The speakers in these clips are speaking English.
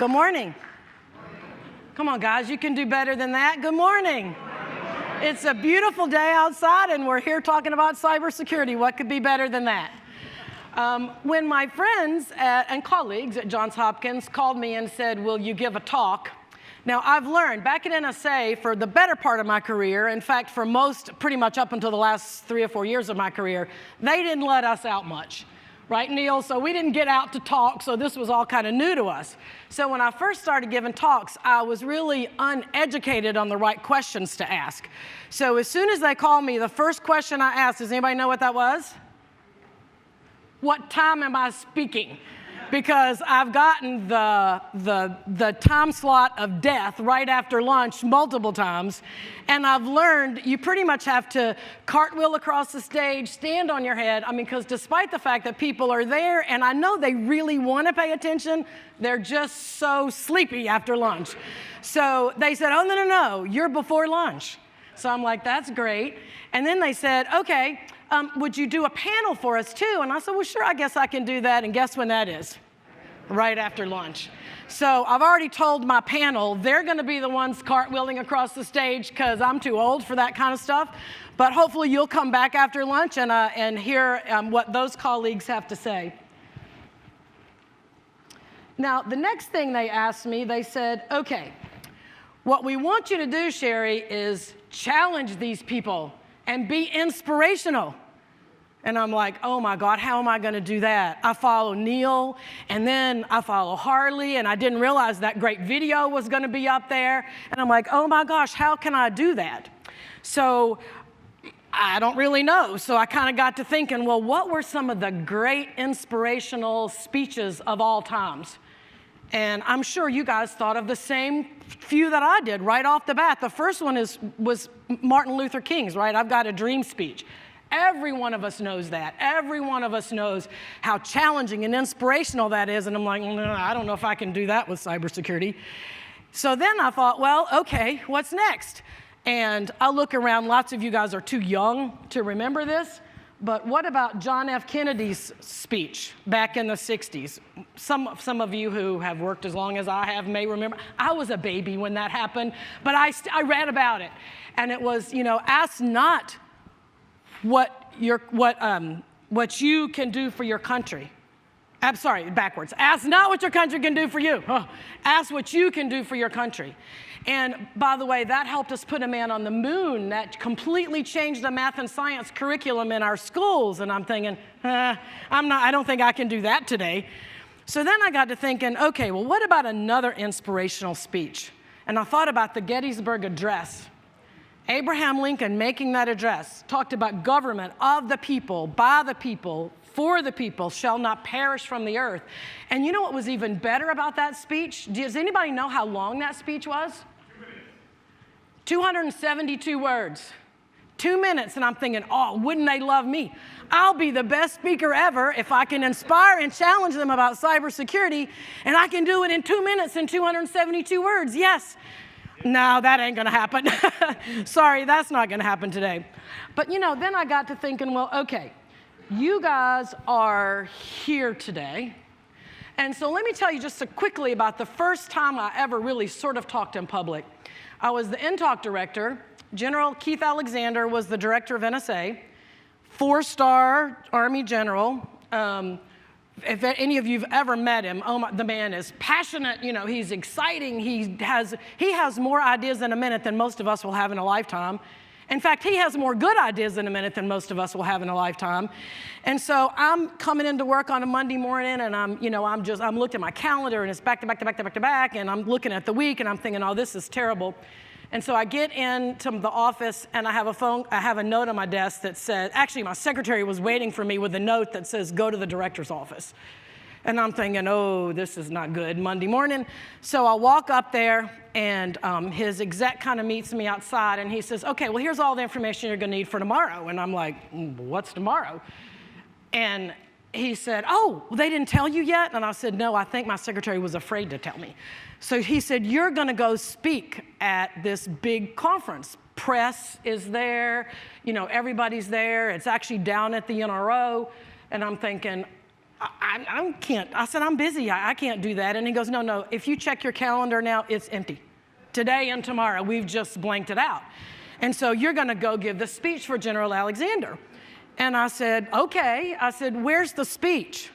Good morning. Come on, guys, you can do better than that. Good morning. It's a beautiful day outside, and we're here talking about cybersecurity. What could be better than that? When my friends and colleagues at Johns Hopkins called me and said, will you give a talk? Now, I've learned back at NSA for the better part of my career, in fact, for most, pretty much up until the last 3 or 4 years of my career, they didn't let us out much. Right, Neil? So we didn't get out to talk, so this was all kind of new to us. So when I first started giving talks, I was really uneducated on the right questions to ask. So as soon as they called me, the first question I asked, does anybody know what that was? What time am I speaking? Because I've gotten the time slot of death right after lunch multiple times, and I've learned you pretty much have to cartwheel across the stage, stand on your head. I mean, because despite the fact that people are there, and I know they really want to pay attention, they're just so sleepy after lunch. So they said, oh, no, you're before lunch. So I'm like, that's great. And then they said, okay, would you do a panel for us too? And I said, well, sure, I guess I can do that. And guess when that is? Right after lunch. So I've already told my panel they're going to be the ones cartwheeling across the stage because I'm too old for that kind of stuff. But hopefully you'll come back after lunch and hear what those colleagues have to say. Now, the next thing they asked me, they said, okay, what we want you to do, Sherri, is challenge these people and be inspirational. And I'm like, oh my God, how am I going to do that? I follow Neil, and then I follow Harley, and I didn't realize that great video was going to be up there. And I'm like, oh my gosh, how can I do that? So I don't really know. So I kind of got to thinking, well, what were some of the great inspirational speeches of all times? And I'm sure you guys thought of the same few that I did right off the bat. The first one was Martin Luther King's, right? I've got a dream speech. Every one of us knows that. Every one of us knows how challenging and inspirational that is. And I'm like, no, I don't know if I can do that with cybersecurity. So then I thought, well, okay, what's next? And I look around, lots of you guys are too young to remember this. But what about John F. Kennedy's speech back in the 60s? Some of you who have worked as long as I have may remember. I was a baby when that happened, but I read about it. And it was, ask not what you can do for your country. I'm sorry, backwards. Ask not what your country can do for you. Ask what you can do for your country. And by the way, that helped us put a man on the moon. That completely changed the math and science curriculum in our schools. And I'm thinking, I don't think I can do that today. So then I got to thinking, okay, well, what about another inspirational speech? And I thought about the Gettysburg Address. Abraham Lincoln making that address talked about government of the people, by the people, for the people, shall not perish from the earth. And you know what was even better about that speech? Does anybody know how long that speech was? 272 words. 2 minutes, and I'm thinking, oh, wouldn't they love me? I'll be the best speaker ever if I can inspire and challenge them about cybersecurity, and I can do it in 2 minutes and 272 words. Yes. No, that ain't going to happen. Sorry, that's not going to happen today. But, then I got to thinking, well, okay, you guys are here today. And so let me tell you just quickly about the first time I ever really sort of talked in public. I was the NTOC director. General Keith Alexander was the director of NSA, 4-star Army general. If any of you have ever met him, the man is passionate, he's exciting, he has more ideas in a minute than most of us will have in a lifetime. In fact, he has more good ideas in a minute than most of us will have in a lifetime. And so I'm coming into work on a Monday morning, and I'm looking at my calendar, and it's back to back to back to back to back, and I'm looking at the week, and I'm thinking, oh, this is terrible. And so I get into the office, and I have a note on my desk that says, actually my secretary was waiting for me with a note that says, go to the director's office. And I'm thinking, oh, this is not good, Monday morning. So I walk up there, and his exec kind of meets me outside, and he says, okay, well, here's all the information you're going to need for tomorrow. And I'm like, what's tomorrow? And he said, oh, well, they didn't tell you yet? And I said, no, I think my secretary was afraid to tell me. So he said, you're going to go speak at this big conference. Press is there, everybody's there. It's actually down at the NRO. And I'm thinking, I can't. I said, I'm busy. I can't do that. And he goes, no, if you check your calendar now, it's empty. Today and tomorrow, we've just blanked it out. And so you're going to go give the speech for General Alexander. And I said, okay. I said, where's the speech?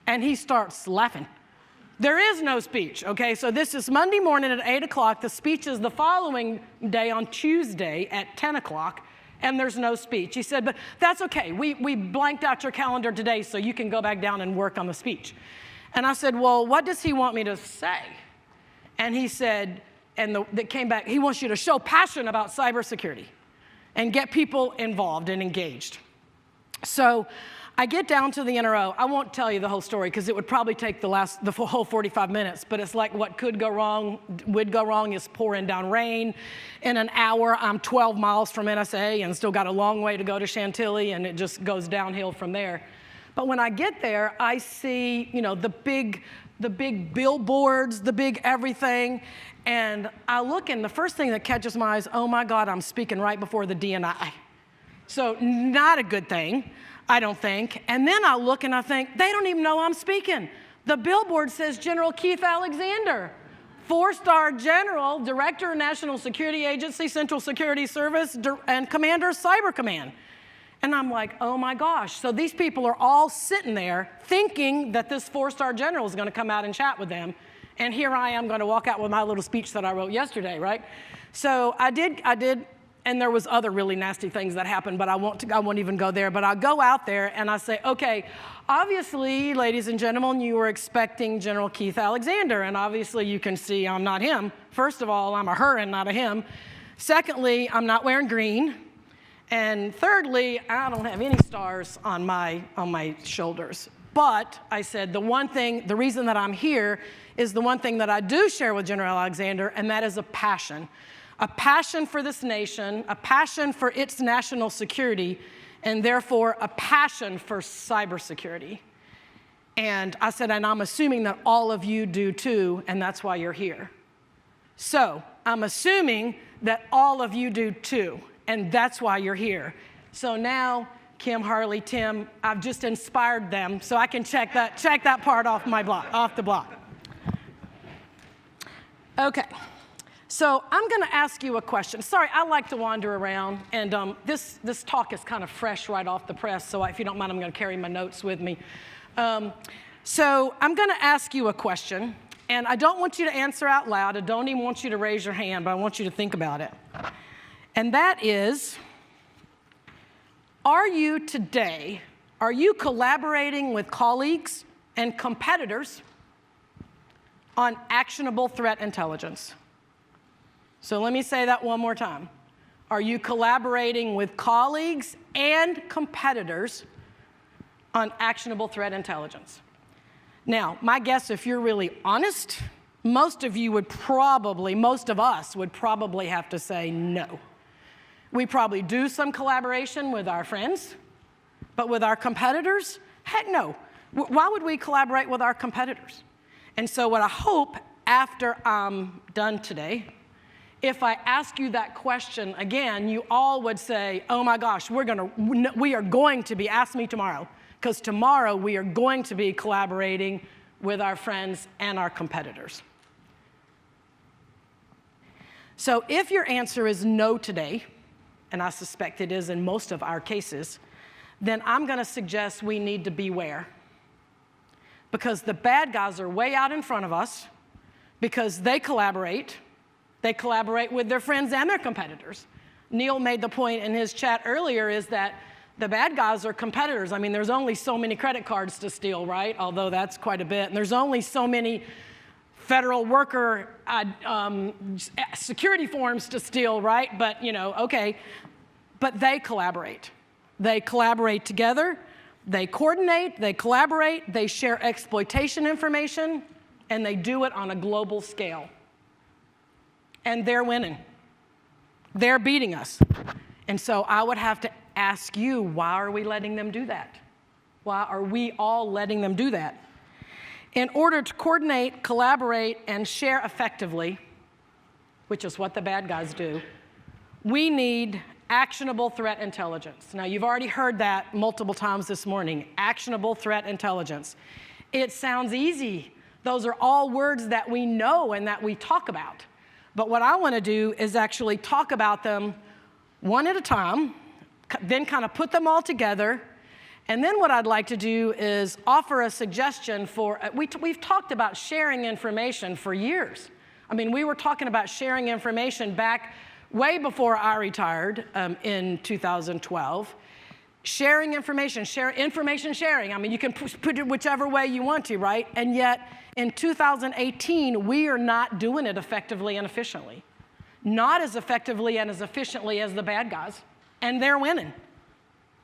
And he starts laughing. There is no speech, okay? So this is Monday morning at 8 o'clock. The speech is the following day on Tuesday at 10 o'clock, and there's no speech. He said, but that's okay. We blanked out your calendar today so you can go back down and work on the speech. And I said, well, what does he want me to say? And he said, that came back, he wants you to show passion about cybersecurity and get people involved and engaged. So I get down to the NRO. I won't tell you the whole story because it would probably take the whole 45 minutes, but it's like what could go wrong, would go wrong is pouring down rain. In an hour, I'm 12 miles from NSA and still got a long way to go to Chantilly, and it just goes downhill from there. But when I get there, I see, the big billboards, the big everything, and I look, and the first thing that catches my eye is, oh my God, I'm speaking right before the DNI. So not a good thing, I don't think. And then I look and I think, they don't even know I'm speaking. The billboard says General Keith Alexander, 4-star general, director, National Security Agency, Central Security Service, and commander, Cyber Command. And I'm like, oh my gosh. So these people are all sitting there thinking that this 4-star general is going to come out and chat with them. And here I am going to walk out with my little speech that I wrote yesterday, right? So I did, and there was other really nasty things that happened, but I won't even go there. But I go out there and I say, okay, obviously, ladies and gentlemen, you were expecting General Keith Alexander, and obviously you can see I'm not him. First of all, I'm a her and not a him. Secondly, I'm not wearing green. And thirdly, I don't have any stars on my shoulders. But I said, the reason that I'm here is the one thing that I do share with General Alexander, and that is a passion for this nation, a passion for its national security, and therefore a passion for cybersecurity. And I said, and I'm assuming that all of you do too, and that's why you're here. So I'm assuming that all of you do too, and that's why you're here. So now, Kim, Harley, Tim, I've just inspired them, so I can check that part off the block. Okay. So I'm going to ask you a question. Sorry, I like to wander around, and this talk is kind of fresh right off the press, so if you don't mind, I'm going to carry my notes with me. So I'm going to ask you a question, and I don't want you to answer out loud. I don't even want you to raise your hand, but I want you to think about it. And that is, are you collaborating with colleagues and competitors on actionable threat intelligence? So let me say that one more time. Are you collaborating with colleagues and competitors on actionable threat intelligence? Now, my guess, if you're really honest, most of us would probably have to say no. We probably do some collaboration with our friends, but with our competitors, heck no. Why would we collaborate with our competitors? And so what I hope after I'm done today, if I ask you that question again, you all would say, oh my gosh, we are going to be, ask me tomorrow, because tomorrow we are going to be collaborating with our friends and our competitors. So if your answer is no today, and I suspect it is in most of our cases, then I'm going to suggest we need to beware. Because the bad guys are way out in front of us, because they collaborate with their friends and their competitors. Neil made the point in his chat earlier is that the bad guys are competitors. I mean, there's only so many credit cards to steal, right? Although that's quite a bit. And there's only so many federal worker security forms to steal, right? But, okay. But they collaborate. They collaborate together. They coordinate. They collaborate. They share exploitation information. And they do it on a global scale. And they're winning. They're beating us. And so I would have to ask you, why are we letting them do that? Why are we all letting them do that? In order to coordinate, collaborate, and share effectively, which is what the bad guys do, we need actionable threat intelligence. Now, you've already heard that multiple times this morning, actionable threat intelligence. It sounds easy. Those are all words that we know and that we talk about. But what I want to do is actually talk about them one at a time, then kind of put them all together. And then what I'd like to do is offer a suggestion for, we've talked about sharing information for years. I mean, we were talking about sharing information back way before I retired in 2012. Sharing information, information sharing. I mean, you can put it whichever way you want to, right? And yet, in 2018, we are not doing it effectively and efficiently. Not as effectively and as efficiently as the bad guys. And they're winning.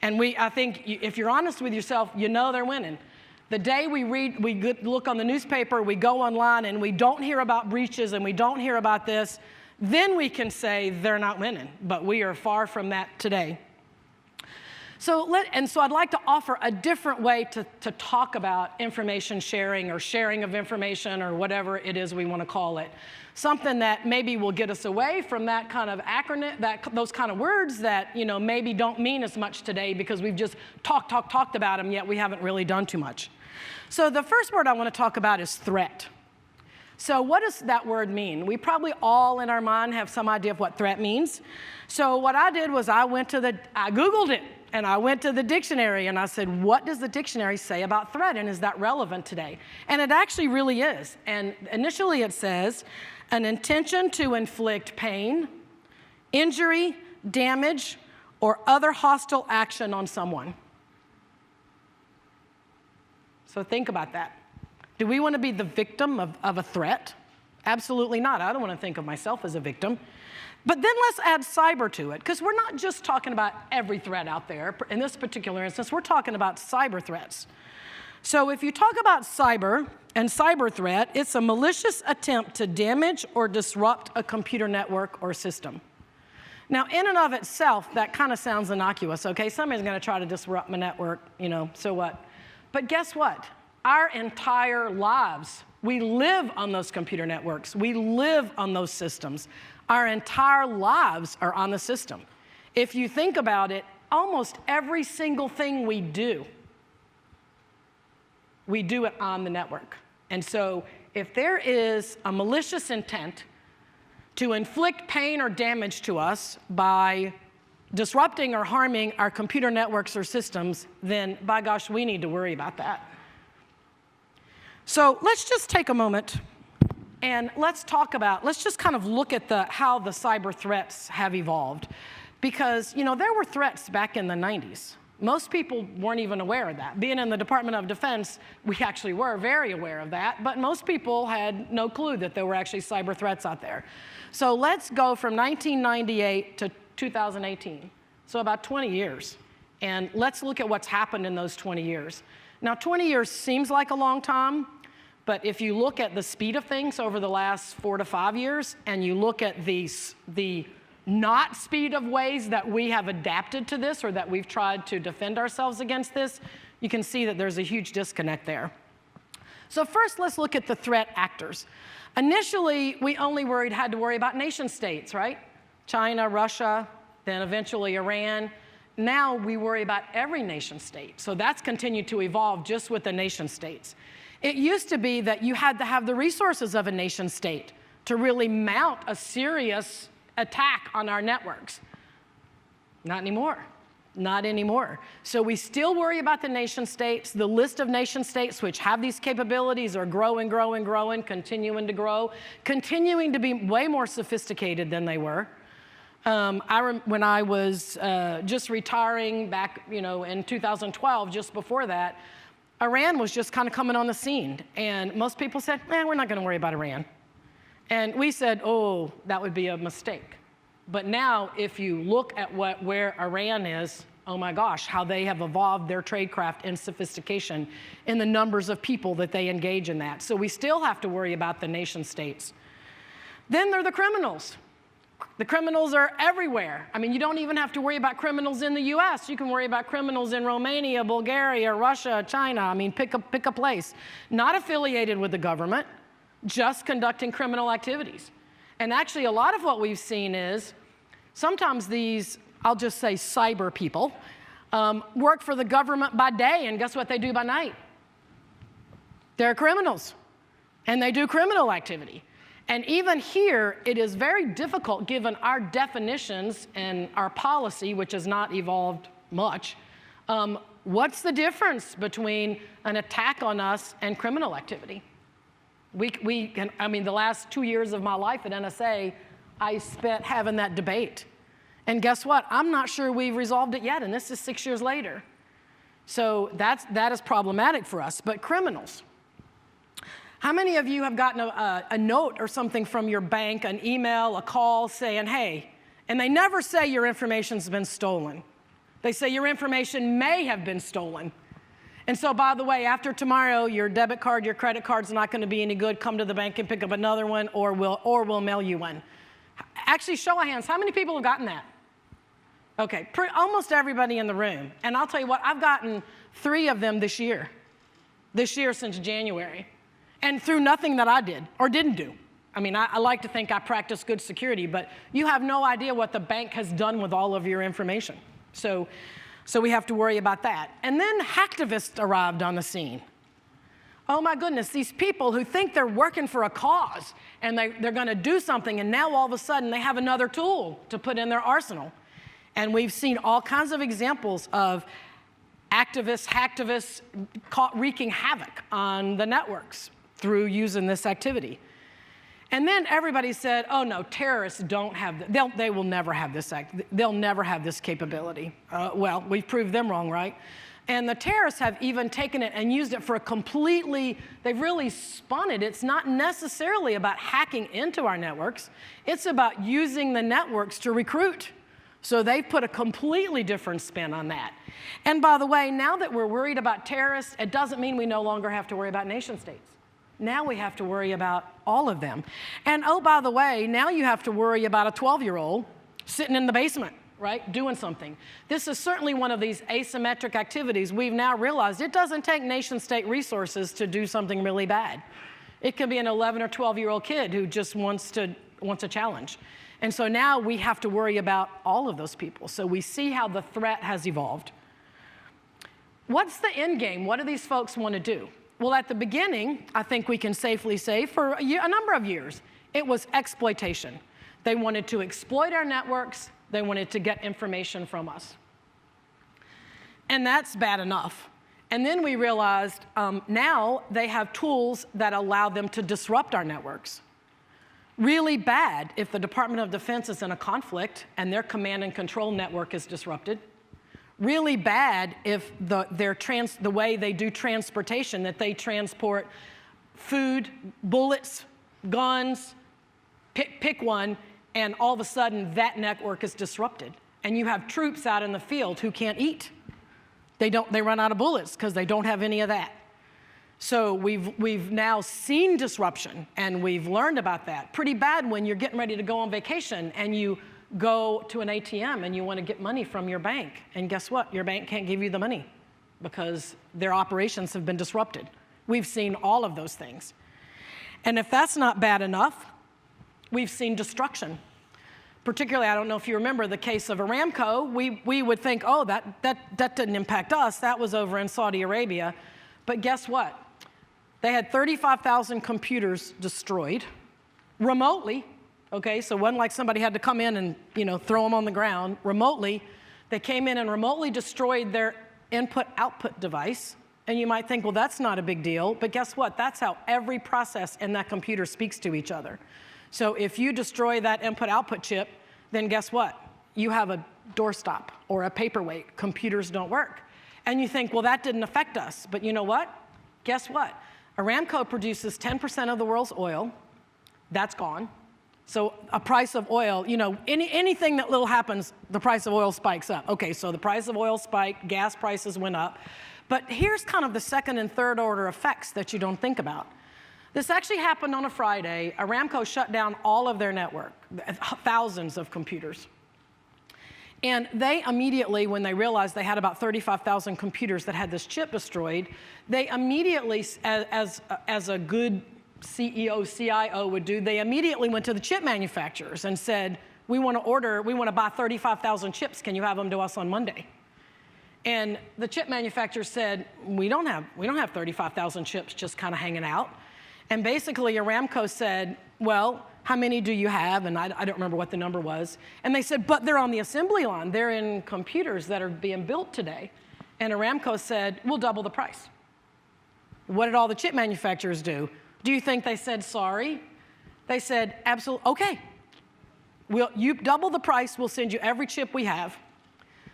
And I think if you're honest with yourself, you know they're winning. The day we look on the newspaper, we go online, and we don't hear about breaches, and we don't hear about this, then we can say they're not winning. But we are far from that today. So I'd like to offer a different way to talk about information sharing or sharing of information or whatever it is we want to call it. Something that maybe will get us away from that kind of acronym, those kind of words that maybe don't mean as much today because we've just talked about them, yet we haven't really done too much. So the first word I want to talk about is threat. So what does that word mean? We probably all in our mind have some idea of what threat means. So what I did was I Googled it. And I went to the dictionary and I said, what does the dictionary say about threat, and is that relevant today? And it actually really is. And initially it says, an intention to inflict pain, injury, damage, or other hostile action on someone. So think about that. Do we want to be the victim of a threat? Absolutely not. I don't want to think of myself as a victim. But then let's add cyber to it, because we're not just talking about every threat out there. In this particular instance, we're talking about cyber threats. So if you talk about cyber and cyber threat, it's a malicious attempt to damage or disrupt a computer network or system. Now, in and of itself, that kind of sounds innocuous, okay? Somebody's going to try to disrupt my network, so what? But guess what? Our entire lives, we live on those computer networks. We live on those systems. Our entire lives are on the system. If you think about it, almost every single thing we do it on the network. And so if there is a malicious intent to inflict pain or damage to us by disrupting or harming our computer networks or systems, then by gosh, we need to worry about that. So let's just take a moment and let's just kind of look at how the cyber threats have evolved. Because, there were threats back in the 90s. Most people weren't even aware of that. Being in the Department of Defense, we actually were very aware of that, but most people had no clue that there were actually cyber threats out there. So let's go from 1998 to 2018, so about 20 years. And let's look at what's happened in those 20 years. Now, 20 years seems like a long time, but if you look at the speed of things over the last 4 to 5 years, and you look at the not speed of ways that we have adapted to this or that we've tried to defend ourselves against this, you can see that there's a huge disconnect there. So first, let's look at the threat actors. Initially, we only had to worry about nation states, right? China, Russia, then eventually Iran. Now we worry about every nation state. So that's continued to evolve just with the nation states. It used to be that you had to have the resources of a nation state to really mount a serious attack on our networks. Not anymore. Not anymore. So we still worry about the nation states. The list of nation states which have these capabilities are growing, continuing to grow, continuing to be way more sophisticated than they were. When I was just retiring back, in 2012, just before that, Iran was just kind of coming on the scene. And most people said, we're not going to worry about Iran. And we said, oh, that would be a mistake. But now, if you look at where Iran is, oh my gosh, how they have evolved their tradecraft and sophistication in the numbers of people that they engage in that. So we still have to worry about the nation states. Then there are the criminals. The criminals are everywhere. I mean, you don't even have to worry about criminals in the US. You can worry about criminals in Romania, Bulgaria, Russia, China. I mean, pick a place. Not affiliated with the government, just conducting criminal activities. And actually, a lot of what we've seen is sometimes these I'll just say cyber people, work for the government by day, and guess what they do by night? They're criminals, and they do criminal activity. And even here, it is very difficult, given our definitions and our policy, which has not evolved much. What's the difference between an attack on us and criminal activity? I mean, the last 2 years of my life at NSA, I spent having that debate. And guess what? I'm not sure we've resolved it yet, and this is 6 years later. So that is problematic for us. But criminals. How many of you have gotten a note or something from your bank, an email, a call saying, hey, and they never say your information's been stolen. They say your information may have been stolen. And so, by the way, after tomorrow, your debit card, your credit card's not going to be any good. Come to the bank and pick up another one, or we'll mail you one. Actually, show of hands, how many people have gotten that? Okay, almost everybody in the room. And I'll tell you what, I've gotten 3 of them this year since January. And through nothing that I did or didn't do. I mean, I like to think I practice good security, but you have no idea what the bank has done with all of your information. So we have to worry about that. And then hacktivists arrived on the scene. Oh my goodness, these people who think they're working for a cause and they're going to do something, and now all of a sudden they have another tool to put in their arsenal. And we've seen all kinds of examples of activists, hacktivists caught wreaking havoc on the networks through using this activity. And then everybody said, oh no, terrorists don't have, they will never have this, they'll never have this capability. Well, we've proved them wrong, right? And the terrorists have even taken it and used it for a completely, they've really spun it. It's not necessarily about hacking into our networks. It's about using the networks to recruit. So they've put a completely different spin on that. And by the way, now that we're worried about terrorists, it doesn't mean we no longer have to worry about nation states. Now we have to worry about all of them. And oh, by the way, now you have to worry about a 12-year-old sitting in the basement, right, doing something. This is certainly one of these asymmetric activities. We've now realized it doesn't take nation-state resources to do something really bad. It can be an 11 or 12-year-old kid who just wants a challenge. And so now we have to worry about all of those people. So we see how the threat has evolved. What's the end game? What do these folks want to do? Well, at the beginning, I think we can safely say for a number of years, it was exploitation. They wanted to exploit our networks. They wanted to get information from us. And that's bad enough. And then we realized now they have tools that allow them to disrupt our networks. Really bad if the Department of Defense is in a conflict and their command and control network is disrupted. Really bad if the way they do transportation, that they transport food, bullets, guns, pick one, and all of a sudden that network is disrupted. And you have troops out in the field who can't eat. They run out of bullets because they don't have any of that. So we've now seen disruption, and we've learned about that. Pretty bad when you're getting ready to go on vacation and you go to an ATM and you want to get money from your bank. And guess what? Your bank can't give you the money because their operations have been disrupted. We've seen all of those things. And if that's not bad enough, we've seen destruction. Particularly, I don't know if you remember the case of Aramco. We would think, oh, that didn't impact us. That was over in Saudi Arabia. But guess what? They had 35,000 computers destroyed remotely. Okay, so it wasn't like somebody had to come in and throw them on the ground. Remotely, they came in and remotely destroyed their input-output device. And you might think, well, that's not a big deal. But guess what? That's how every process in that computer speaks to each other. So if you destroy that input-output chip, then guess what? You have a doorstop or a paperweight. Computers don't work. And you think, well, that didn't affect us. But you know what? Guess what? Aramco produces 10% of the world's oil. That's gone. So a price of oil, anything that little happens, the price of oil spikes up. Okay, so the price of oil spiked, gas prices went up. But here's kind of the second and third order effects that you don't think about. This actually happened on a Friday. Aramco shut down all of their network, thousands of computers. And they immediately, when they realized they had about 35,000 computers that had this chip destroyed, they immediately, as a good CEO, CIO would do, they immediately went to the chip manufacturers and said, we want to buy 35,000 chips. Can you have them to us on Monday? And the chip manufacturer said, we don't have 35,000 chips just kind of hanging out. And basically Aramco said, well, how many do you have? And I don't remember what the number was. And they said, but they're on the assembly line. They're in computers that are being built today. And Aramco said, we'll double the price. What did all the chip manufacturers do? Do you think they said sorry? They said, absolutely, okay. You double the price, we'll send you every chip we have.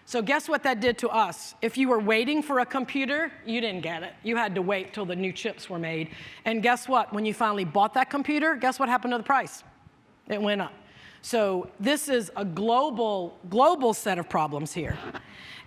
So guess what that did to us? If you were waiting for a computer, you didn't get it. You had to wait till the new chips were made. And guess what? When you finally bought that computer, guess what happened to the price? It went up. So this is a global set of problems here.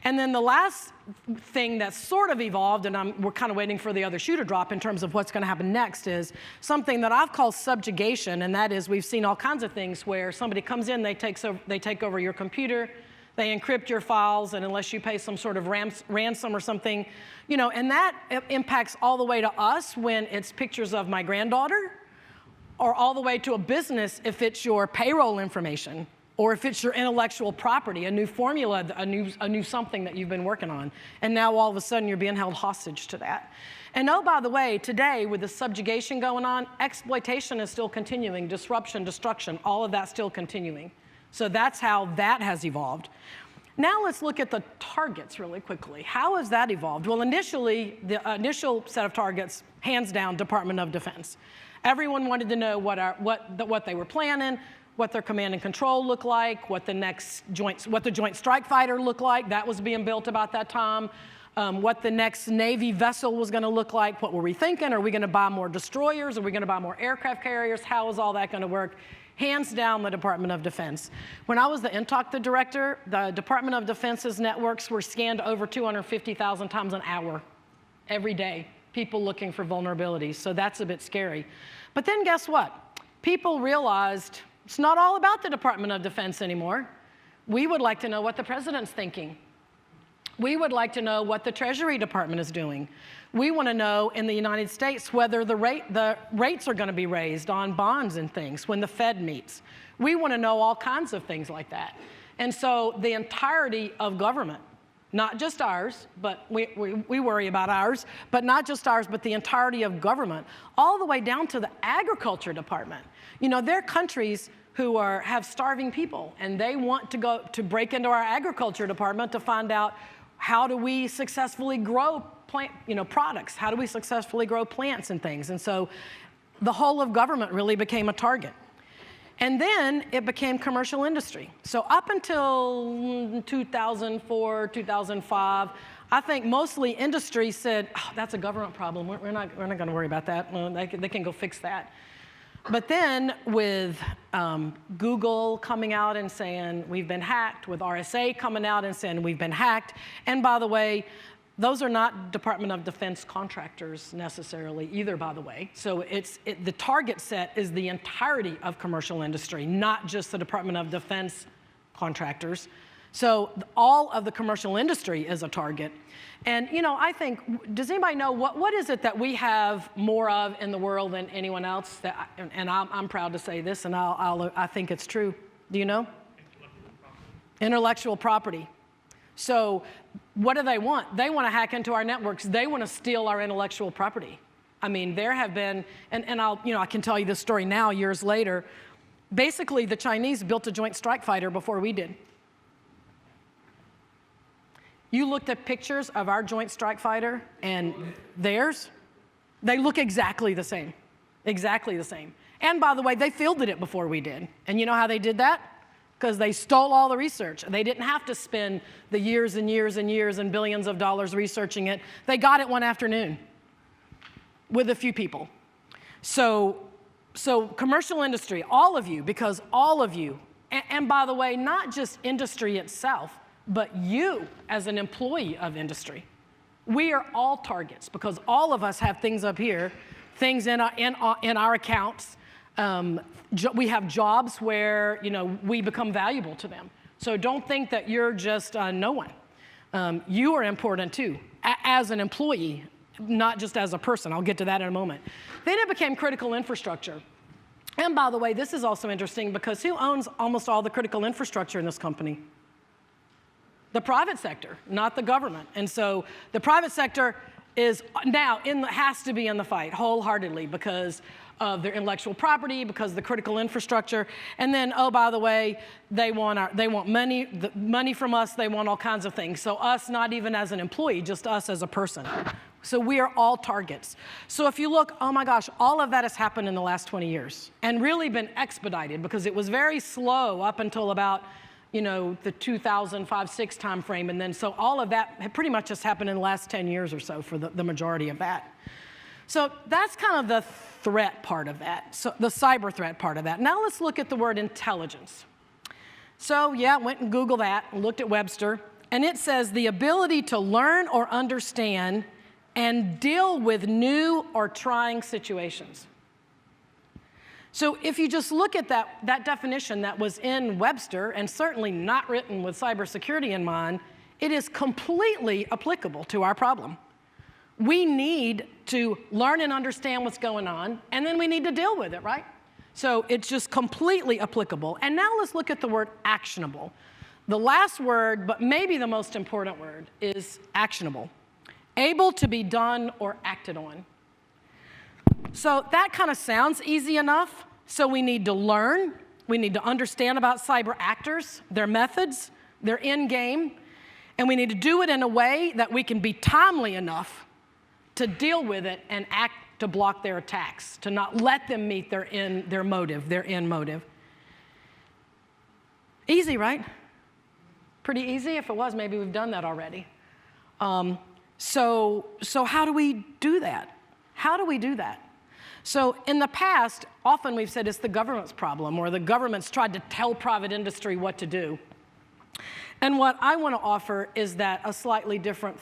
And then the last thing that's sort of evolved, and we're kind of waiting for the other shoe to drop in terms of what's going to happen next, is something that I've called subjugation, and that is we've seen all kinds of things where somebody comes in, they take over your computer, they encrypt your files, and unless you pay some sort of ransom or something, and that impacts all the way to us when it's pictures of my granddaughter, or all the way to a business if it's your payroll information, or if it's your intellectual property, a new formula, a new something that you've been working on. And now all of a sudden you're being held hostage to that. And oh, by the way, today with the subjugation going on, exploitation is still continuing, disruption, destruction, all of that's still continuing. So that's how that has evolved. Now let's look at the targets really quickly. How has that evolved? Well, initially, the initial set of targets, hands down, Department of Defense. Everyone wanted to know what they were planning, what their command and control looked like, what the Joint Strike Fighter looked like. That was being built about that time. What the next Navy vessel was going to look like. What were we thinking? Are we going to buy more destroyers? Are we going to buy more aircraft carriers? How is all that going to work? Hands down, the Department of Defense. When I was the NTOC director, the Department of Defense's networks were scanned over 250,000 times an hour, every day, people looking for vulnerabilities. So that's a bit scary. But then guess what? People realized it's not all about the Department of Defense anymore. We would like to know what the president's thinking. We would like to know what the Treasury Department is doing. We want to know in the United States whether the rates are going to be raised on bonds and things when the Fed meets. We want to know all kinds of things like that. And so the entirety of government, not just ours, but we worry about ours, but not just ours, but the entirety of government, all the way down to the Agriculture Department. There are countries who have starving people, and they want to go to break into our Agriculture Department to find out how do we successfully grow products? How do we successfully grow plants and things? And so the whole of government really became a target. And then it became commercial industry. So up until 2004, 2005, I think mostly industry said, oh, that's a government problem. We're not going to worry about that. Well, they can go fix that. But then with Google coming out and saying we've been hacked, with RSA coming out and saying we've been hacked, and by the way, those are not Department of Defense contractors necessarily either, by the way. So the target set is the entirety of commercial industry, not just the Department of Defense contractors. So all of the commercial industry is a target. And I think, does anybody know what is it that we have more of in the world than anyone else? And I'm proud to say this, and I think it's true. Do you know? Intellectual property. So what do they want? They want to hack into our networks. They want to steal our intellectual property. I mean, there have been, and I can tell you this story now, years later. Basically, the Chinese built a Joint Strike Fighter before we did. You looked at pictures of our Joint Strike Fighter and theirs, they look exactly the same. Exactly the same. And by the way, they fielded it before we did. And you know how they did that? Because they stole all the research. They didn't have to spend the years and years and years and billions of dollars researching it. They got it one afternoon with a few people. So commercial industry, all of you, because all of you, and by the way, not just industry itself, but you as an employee of industry. We are all targets because all of us have things up here, things in our accounts. We have jobs where we become valuable to them. So don't think that you're just no one. You are important too, as an employee, not just as a person. I'll get to that in a moment. Then it became critical infrastructure. And by the way, this is also interesting because who owns almost all the critical infrastructure in this company? The private sector, not the government. And so the private sector is now has to be in the fight wholeheartedly because of their intellectual property, because of the critical infrastructure. And then, oh, by the way, they want money from us. They want all kinds of things. So us, not even as an employee, just us as a person. So we are all targets. So if you look, oh my gosh, all of that has happened in the last 20 years and really been expedited because it was very slow up until about, the 2005-06 timeframe. And then so all of that pretty much has happened in the last 10 years or so for the majority of that. So that's kind of the threat part of that, so the cyber threat part of that. Now let's look at the word intelligence. So yeah, went and Googled that, and looked at Webster, and it says the ability to learn or understand and deal with new or trying situations. So if you just look at that definition that was in Webster, and certainly not written with cybersecurity in mind, it is completely applicable to our problem. We need to learn and understand what's going on, and then we need to deal with it, right? So it's just completely applicable. And now let's look at the word actionable. The last word, but maybe the most important word, is actionable. Able to be done or acted on. So that kind of sounds easy enough. So we need to learn. We need to understand about cyber actors, their methods, their end game, and we need to do it in a way that we can be timely enough to deal with it and act to block their attacks, to not let them meet their end motive. Easy, right? Pretty easy. If it was, maybe we've done that already. So how do we do that? How do we do that? So in the past, often we've said it's the government's problem, or the government's tried to tell private industry what to do. And what I want to offer is that a slightly different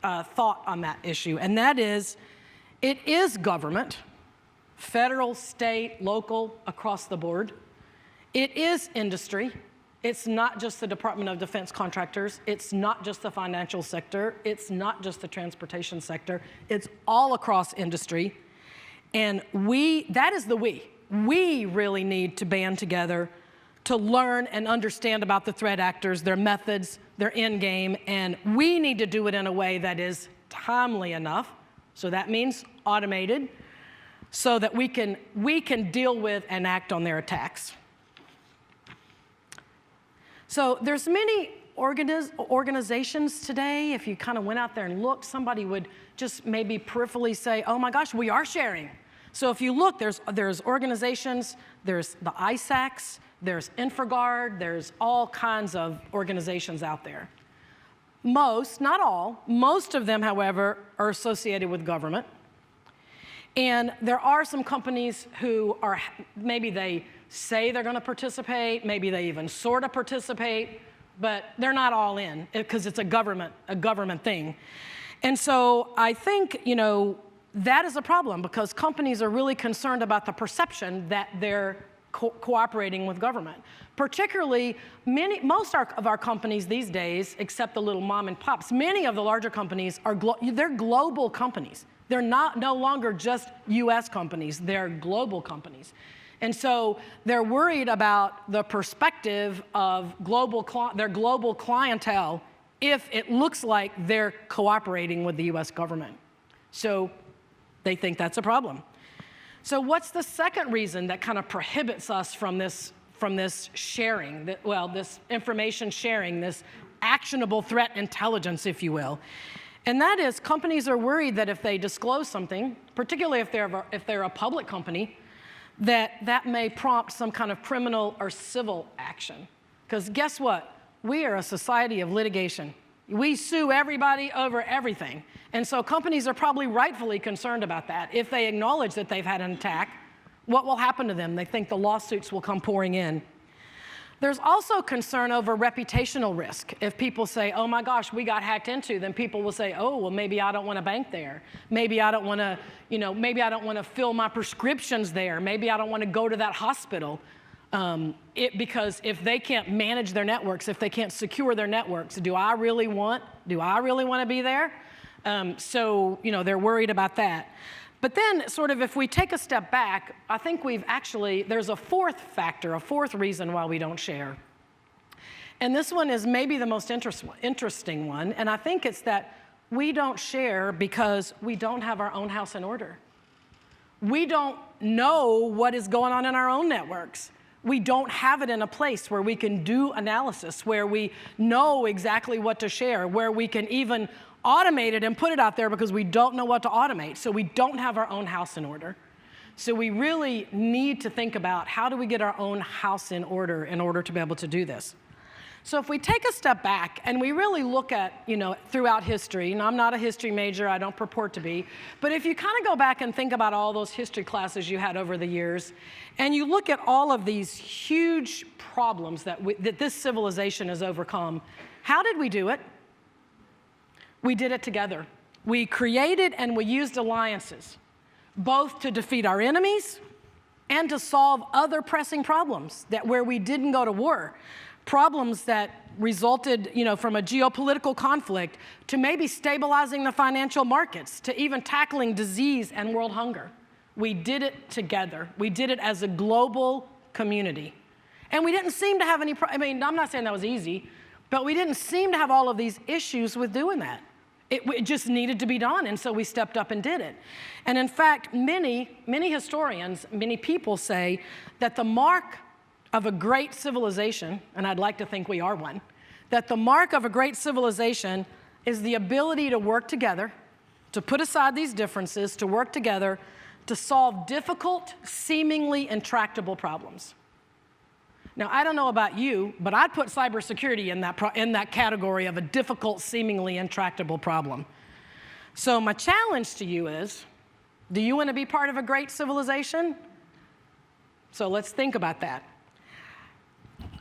thought on that issue, and that is, it is government, federal, state, local, across the board. It is industry. It's not just the Department of Defense contractors. It's not just the financial sector. It's not just the transportation sector. It's all across industry. And that is the we. We really need to band together to learn and understand about the threat actors, their methods, their end game, and we need to do it in a way that is timely enough, so that means automated, so that we can deal with and act on their attacks. So there's many organizations today, if you kind of went out there and looked, somebody would just maybe peripherally say, oh my gosh, we are sharing. So if you look, there's organizations, there's the ISACs, there's InfraGard, there's all kinds of organizations out there. Most, not all, most of them, however, are associated with government. And there are some companies who are, maybe they say they're going to participate, maybe they even sort of participate, but they're not all in because it's a government thing. And so I think, that is a problem because companies are really concerned about the perception that they're cooperating with government. Particularly, most of our companies these days, except the little mom and pops, many of the larger companies they're global companies. They're no longer just US companies, they're global companies. And so they're worried about the perspective of their global clientele if it looks like they're cooperating with the US government. So they think that's a problem. So what's the second reason that kind of prohibits us from this sharing, this information sharing, this actionable threat intelligence, if you will? And that is, companies are worried that if they disclose something, particularly if they're a public company, that may prompt some kind of criminal or civil action. Because guess what? We are a society of litigation. We sue everybody over everything. And so companies are probably rightfully concerned about that. If they acknowledge that they've had an attack, what will happen to them? They think the lawsuits will come pouring in. There's also concern over reputational risk. If people say, oh my gosh, we got hacked into, then people will say, oh, well, maybe I don't want to bank there. Maybe I don't want to, maybe I don't want to fill my prescriptions there. Maybe I don't want to go to that hospital. Because if they can't manage their networks, if they can't secure their networks, do I really want to be there? So, they're worried about that. But then, sort of, if we take a step back, I think there's a fourth factor, a fourth reason why we don't share. And this one is maybe the most interesting one, and I think it's that we don't share because we don't have our own house in order. We don't know what is going on in our own networks. We don't have it in a place where we can do analysis, where we know exactly what to share, where we can even automate it and put it out there because we don't know what to automate. So we don't have our own house in order. So we really need to think about how do we get our own house in order to be able to do this. So if we take a step back and we really look at, throughout history, and I'm not a history major, I don't purport to be, but if you kind of go back and think about all those history classes you had over the years, and you look at all of these huge problems that this civilization has overcome, how did we do it? We did it together. We created and we used alliances, both to defeat our enemies and to solve other pressing problems where we didn't go to war. Problems that resulted, from a geopolitical conflict to maybe stabilizing the financial markets, to even tackling disease and world hunger. We did it together. We did it as a global community. And we didn't seem to have any, I'm not saying that was easy, but we didn't seem to have all of these issues with doing that. It just needed to be done, and so we stepped up and did it. And in fact, many historians, many people say that the mark of a great civilization, and I'd like to think we are one, that the mark of a great civilization is the ability to work together, to put aside these differences, to work together, to solve difficult, seemingly intractable problems. Now, I don't know about you, but I'd put cybersecurity in that category of a difficult, seemingly intractable problem. So my challenge to you is, do you want to be part of a great civilization? So let's think about that.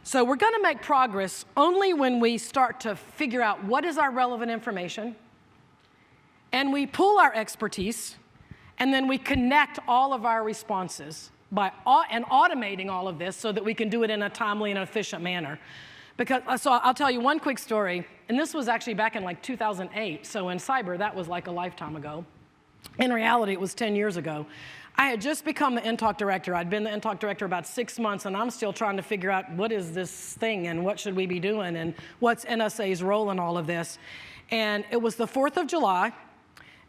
So we're going to make progress only when we start to figure out what is our relevant information, and we pull our expertise, and then we connect all of our responses and automating all of this so that we can do it in a timely and efficient manner. So I'll tell you one quick story, and this was actually back in like 2008, so in cyber, that was like a lifetime ago. In reality, it was 10 years ago. I had just become the NTOC director. I'd been the NTOC director about 6 months, and I'm still trying to figure out what is this thing and what should we be doing and what's NSA's role in all of this. And it was the 4th of July,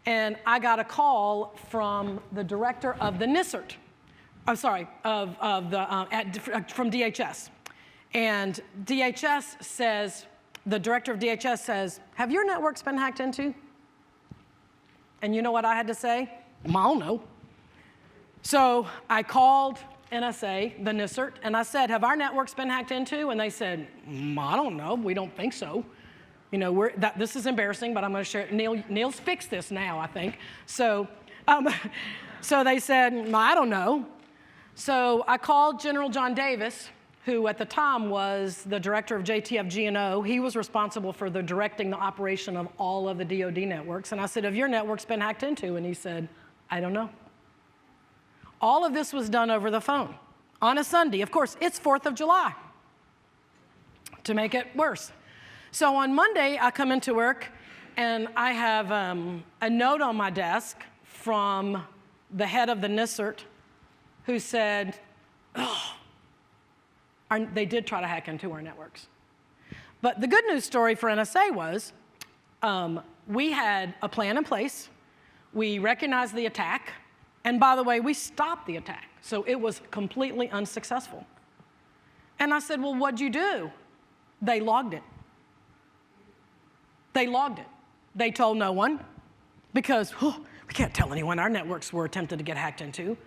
and I got a call from the director of the NISRT. From DHS. And DHS says, the director of DHS says, have your networks been hacked into? And you know what I had to say? I don't know. So I called NSA, the NISRT, and I said, have our networks been hacked into? And they said, I don't know, we don't think so. This is embarrassing, but I'm going to share it. Neil's fixed this now, I think. So they said, I don't know. So I called General John Davis, who at the time was the director of JTF-GNO. He was responsible for directing the operation of all of the DoD networks. And I said, have your networks been hacked into? And he said, I don't know. All of this was done over the phone on a Sunday. Of course, it's 4th of July, to make it worse. So on Monday, I come into work, and I have a note on my desk from the head of the NISRT, who said, they did try to hack into our networks. But the good news story for NSA was we had a plan in place. We recognized the attack. And by the way, we stopped the attack. So it was completely unsuccessful. And I said, well, what'd you do? They logged it. They logged it. They told no one because we can't tell anyone our networks were attempted to get hacked into.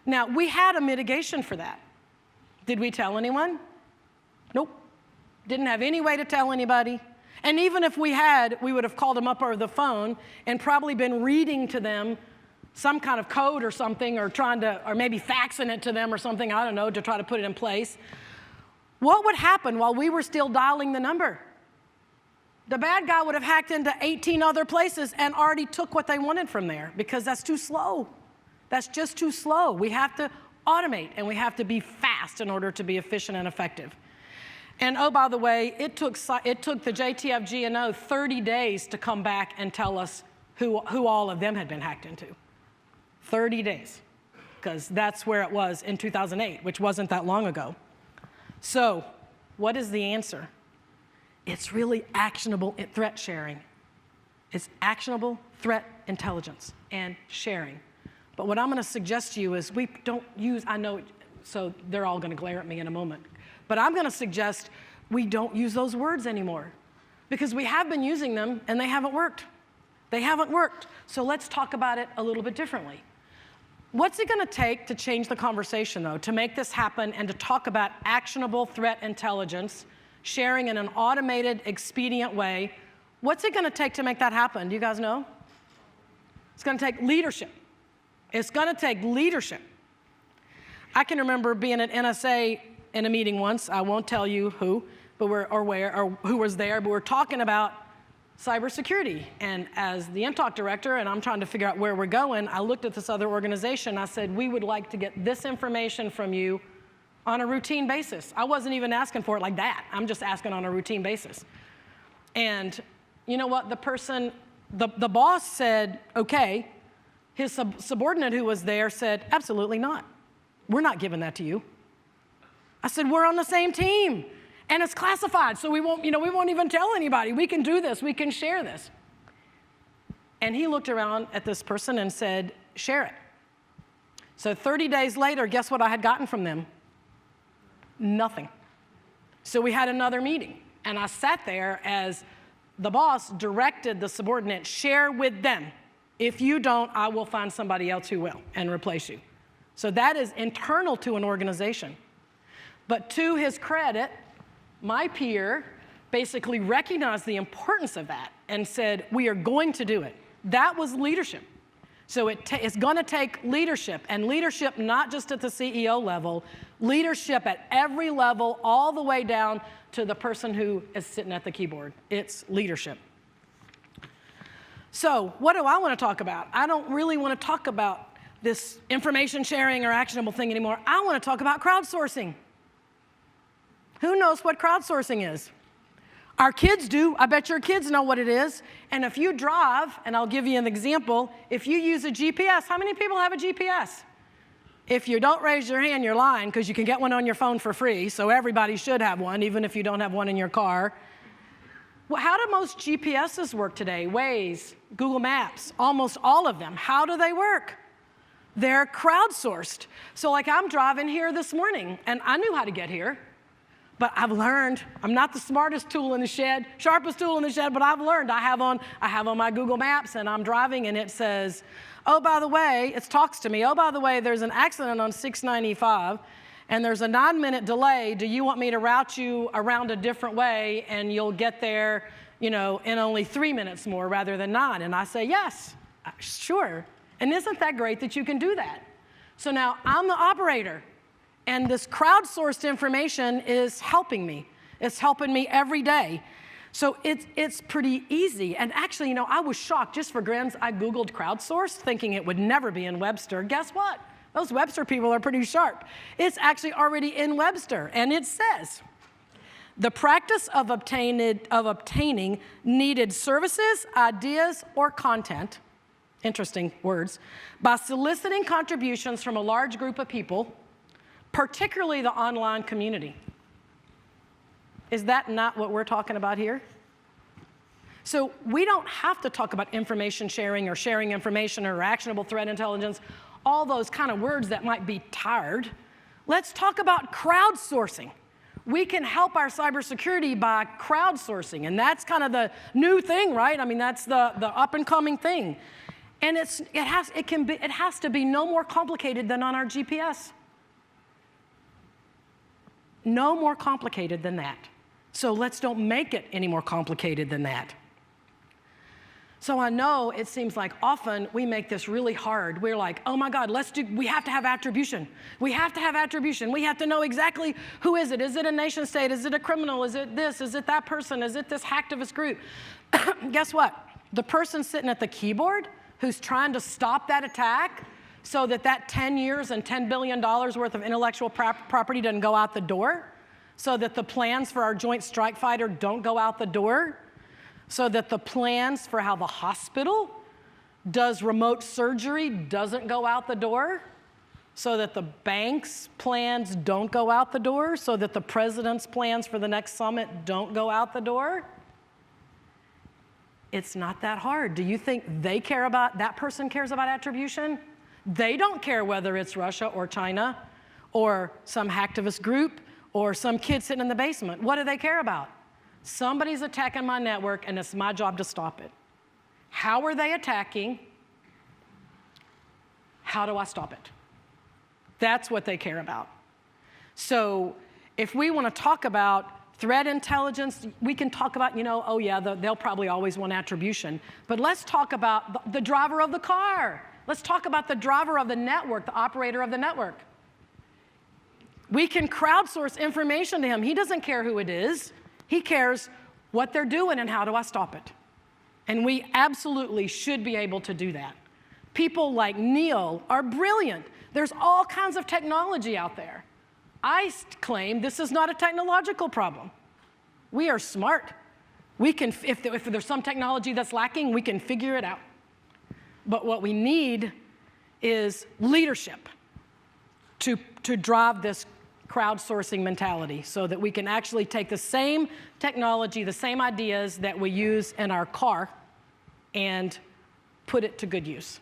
Now, we had a mitigation for that. Did we tell anyone? Nope. Didn't have any way to tell anybody. And even if we had, we would have called them up over the phone and probably been reading to them some kind of code or something, or maybe faxing it to them or something, I don't know, to try to put it in place. What would happen while we were still dialing the number? The bad guy would have hacked into 18 other places and already took what they wanted from there, because that's too slow. That's just too slow. We have to automate, and we have to be fast in order to be efficient and effective. And oh, by the way, it took the JTF-GNO 30 days to come back and tell us who all of them had been hacked into. 30 days, because that's where it was in 2008, which wasn't that long ago. So what is the answer? It's really actionable threat sharing. It's actionable threat intelligence and sharing. But what I'm going to suggest to you is we don't use, I know, so they're all going to glare at me in a moment, but I'm going to suggest we don't use those words anymore because we have been using them and they haven't worked. They haven't worked. So let's talk about it a little bit differently. What's it going to take to change the conversation, though, to make this happen and to talk about actionable threat intelligence, sharing in an automated, expedient way? What's it going to take to make that happen? Do you guys know? It's going to take leadership. It's going to take leadership. I can remember being at NSA in a meeting once. I won't tell you who, but who was there, but we're talking about cybersecurity. And as the NTOC director, and I'm trying to figure out where we're going, I looked at this other organization. I said, we would like to get this information from you on a routine basis. I wasn't even asking for it like that. I'm just asking on a routine basis. And you know what? The person, the boss said, okay. His subordinate who was there said, absolutely not. We're not giving that to you. I said, we're on the same team. And it's classified, so we won't even tell anybody. We can do this. We can share this. And he looked around at this person and said, share it. So 30 days later, guess what I had gotten from them? Nothing. So we had another meeting. And I sat there as the boss directed the subordinate, share with them. If you don't, I will find somebody else who will and replace you. So that is internal to an organization. But to his credit, my peer basically recognized the importance of that and said, we are going to do it. That was leadership. So it's going to take leadership, and leadership not just at the CEO level, leadership at every level, all the way down to the person who is sitting at the keyboard. It's leadership. So what do I want to talk about? I don't really want to talk about this information sharing or actionable thing anymore. I want to talk about crowdsourcing. Who knows what crowdsourcing is? Our kids do. I bet your kids know what it is. And if you drive, and I'll give you an example, if you use a GPS, how many people have a GPS? If you don't raise your hand, you're lying, because you can get one on your phone for free, so everybody should have one, even if you don't have one in your car. Well, how do most GPSs work today? Waze, Google Maps, almost all of them. How do they work? They're crowdsourced. So like I'm driving here this morning, and I knew how to get here. But I've learned, I'm not the smartest tool in the shed, sharpest tool in the shed, but I've learned. I have on my Google Maps, and I'm driving, and it says, oh, by the way, it talks to me, oh, by the way, there's an accident on 695, and there's a 9-minute delay. Do you want me to route you around a different way, and you'll get there, in only 3 minutes more rather than 9? And I say, yes, sure. And isn't that great that you can do that? So now I'm the operator. And this crowdsourced information is helping me. It's helping me every day. So it's pretty easy. And actually, I was shocked. Just for grins, I Googled crowdsourced, thinking it would never be in Webster. Guess what? Those Webster people are pretty sharp. It's actually already in Webster. And it says, the practice of obtaining needed services, ideas, or content, interesting words, by soliciting contributions from a large group of people, particularly the online community. Is that not what we're talking about here? So we don't have to talk about information sharing or sharing information or actionable threat intelligence, all those kind of words that might be tired. Let's talk about crowdsourcing. We can help our cybersecurity by crowdsourcing, and that's kind of the new thing, right? I mean, that's the up-and-coming thing. And it has to be no more complicated than on our GPS. No more complicated than that. So let's don't make it any more complicated than that. So I know it seems like often we make this really hard. We're like, oh my God, we have to have attribution. We have to have attribution. We have to know exactly who is it. Is it a nation state? Is it a criminal? Is it this? Is it that person? Is it this hacktivist group? Guess what? The person sitting at the keyboard who's trying to stop that attack so that 10 years and $10 billion worth of intellectual property doesn't go out the door, so that the plans for our joint strike fighter don't go out the door, so that the plans for how the hospital does remote surgery doesn't go out the door, so that the bank's plans don't go out the door, so that the president's plans for the next summit don't go out the door. It's not that hard. Do you think that person cares about attribution? They don't care whether it's Russia or China or some hacktivist group or some kid sitting in the basement. What do they care about? Somebody's attacking my network, and it's my job to stop it. How are they attacking? How do I stop it? That's what they care about. So if we want to talk about threat intelligence, we can talk about, oh yeah, they'll probably always want attribution. But let's talk about the driver of the car. Let's talk about the driver of the network, the operator of the network. We can crowdsource information to him. He doesn't care who it is. He cares what they're doing and how do I stop it. And we absolutely should be able to do that. People like Neil are brilliant. There's all kinds of technology out there. I claim this is not a technological problem. We are smart. We can, if there's some technology that's lacking, we can figure it out. But what we need is leadership to drive this crowdsourcing mentality so that we can actually take the same technology, the same ideas that we use in our car and put it to good use.